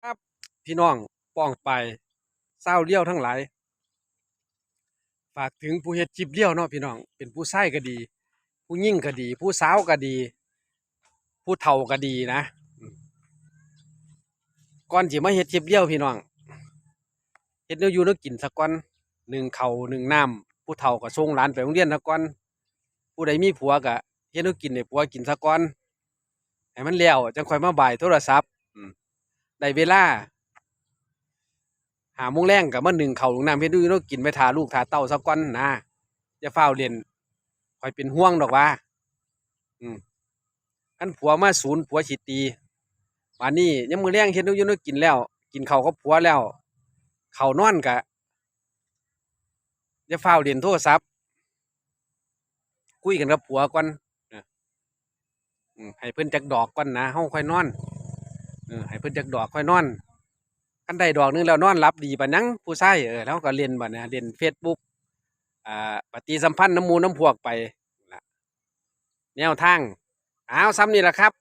ครับพี่น้องป้องไปเศร้าวเลี้ยวทั้งหลายฝากถึงผู้เฮ็ดคลิปเลี้ยวเนาะพี่น้องเป็นผู้ชายก็ดีผู้หญิงก็ดีผู้สาวก็ดีผู้เฒ่าก็ดีนะก่อนสิมาเฮ็ดคลิปเลี้ยวพี่น้องเฮ็ดแนวอยู่แนวกินซะก่อนหนึ่งข้าวหนึ่งน้ำผู้เฒ่าก็ส่งหลานไปโรงเรียนซะก่อนผู้ใดมีผัวก็เฮ็ดแนวกินให้ผัวกินซะก่อนให้มันแล้วจังค่อยมาบ่ายโทรศัพท์ได้เวลา5 โมงแลงก็มานึ่งข้าวนึ่งน้ำเฮ็ดอยู่แนวกินไปท่าลูกท่าเต้าซะก่อนนะอย่าฟ้าวเล่นข้อยเป็นห่วงดอกว่าอืม คันผัวมาศูนย์ผัวสิตีวันนี้ยังมื้อแลงเฮ็ดแนวอยู่แนวกินแล้วกินข้าวกับผัวแล้วเข้านอนก็อย่าฟ้าวเล่นโทรศัพท์คุยกันกับผัวก่อนเออให้เพิ่นจักดอกก่อนนะเฮาค่อยนอนให้เพิ่นจักดอกค่อยนอนคันได้ดอกหนึงแล้วนอนหลับดีปานหยังผู้ชายเราก็เล่นบัดนี้เล่น Facebook ปฏิสัมพันธ์นำหมู่นำพวกไปนั่นล่ะแนวทางอ้าวส่ำนี้ล่ะครับ